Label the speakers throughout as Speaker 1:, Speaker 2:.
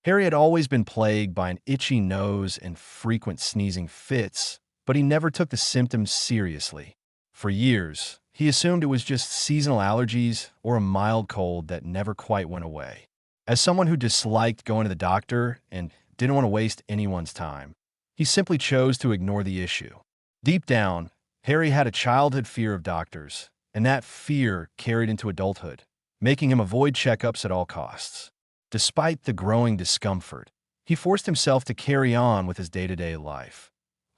Speaker 1: Harry had always been plagued by an itchy nose and frequent sneezing fits, but he never took the symptoms seriously. For years, he assumed it was just seasonal allergies or a mild cold that never quite went away. As someone who disliked going to the doctor and didn't want to waste anyone's time, he simply chose to ignore the issue. Deep down, Harry had a childhood fear of doctors, and that fear carried into adulthood, making him avoid checkups at all costs. Despite the growing discomfort, he forced himself to carry on with his day-to-day life,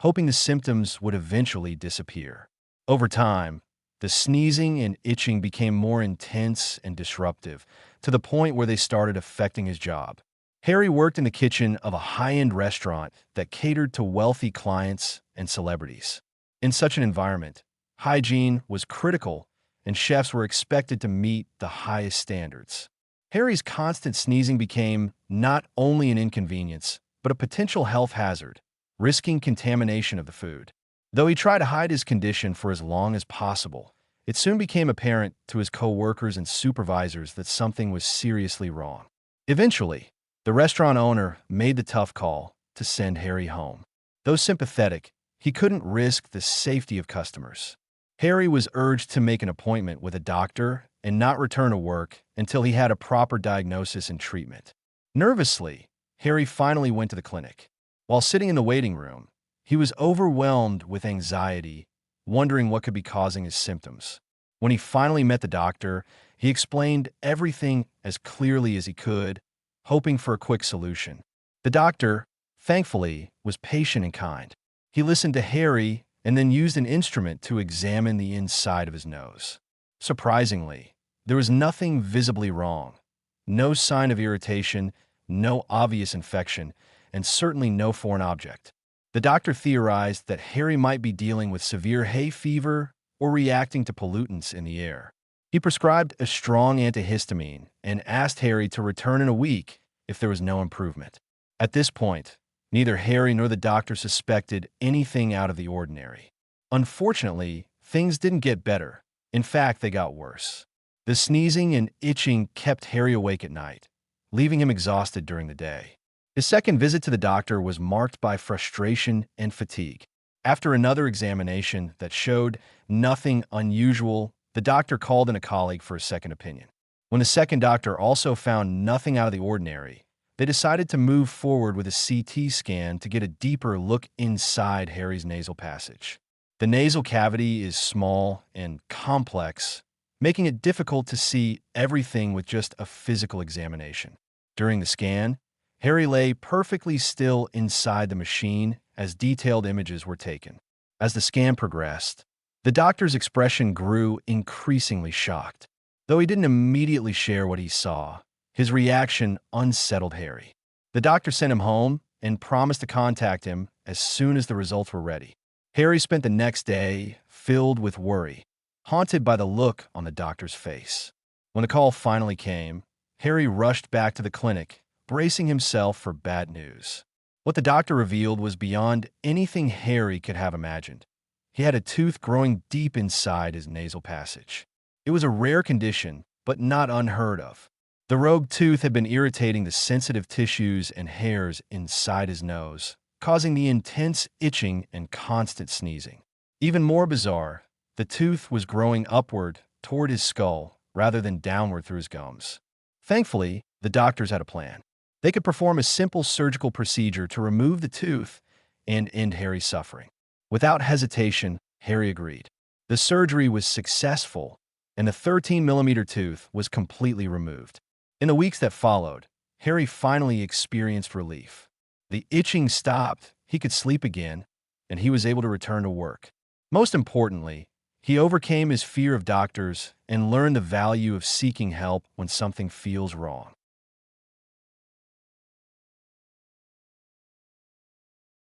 Speaker 1: hoping the symptoms would eventually disappear. Over time, the sneezing and itching became more intense and disruptive, to the point where they started affecting his job. Harry worked in the kitchen of a high-end restaurant that catered to wealthy clients and celebrities. In such an environment, hygiene was critical, and chefs were expected to meet the highest standards. Harry's constant sneezing became not only an inconvenience, but a potential health hazard, risking contamination of the food. Though he tried to hide his condition for as long as possible, it soon became apparent to his co-workers and supervisors that something was seriously wrong. Eventually, the restaurant owner made the tough call to send Harry home. Though sympathetic, he couldn't risk the safety of customers. Harry was urged to make an appointment with a doctor and not return to work until he had a proper diagnosis and treatment. Nervously, Harry finally went to the clinic. While sitting in the waiting room, he was overwhelmed with anxiety, wondering what could be causing his symptoms. When he finally met the doctor, he explained everything as clearly as he could, hoping for a quick solution. The doctor, thankfully, was patient and kind. He listened to Harry and then used an instrument to examine the inside of his nose. Surprisingly, there was nothing visibly wrong. No sign of irritation, no obvious infection, and certainly no foreign object. The doctor theorized that Harry might be dealing with severe hay fever or reacting to pollutants in the air. He prescribed a strong antihistamine and asked Harry to return in a week if there was no improvement. At this point, neither Harry nor the doctor suspected anything out of the ordinary. Unfortunately, things didn't get better. In fact, they got worse. The sneezing and itching kept Harry awake at night, leaving him exhausted during the day. His second visit to the doctor was marked by frustration and fatigue. After another examination that showed nothing unusual, the doctor called in a colleague for a second opinion. When the second doctor also found nothing out of the ordinary, they decided to move forward with a CT scan to get a deeper look inside Harry's nasal passage. The nasal cavity is small and complex, making it difficult to see everything with just a physical examination. During the scan, Harry lay perfectly still inside the machine as detailed images were taken. As the scan progressed, the doctor's expression grew increasingly shocked. Though he didn't immediately share what he saw, his reaction unsettled Harry. The doctor sent him home and promised to contact him as soon as the results were ready. Harry spent the next day filled with worry, haunted by the look on the doctor's face. When the call finally came, Harry rushed back to the clinic, bracing himself for bad news. What the doctor revealed was beyond anything Harry could have imagined. He had a tooth growing deep inside his nasal passage. It was a rare condition, but not unheard of. The rogue tooth had been irritating the sensitive tissues and hairs inside his nose, causing the intense itching and constant sneezing. Even more bizarre, the tooth was growing upward toward his skull rather than downward through his gums. Thankfully, the doctors had a plan. They could perform a simple surgical procedure to remove the tooth and end Harry's suffering. Without hesitation, Harry agreed. The surgery was successful, and the 13-millimeter tooth was completely removed. In the weeks that followed, Harry finally experienced relief. The itching stopped, he could sleep again, and he was able to return to work. Most importantly, he overcame his fear of doctors and learned the value of seeking help when something feels wrong.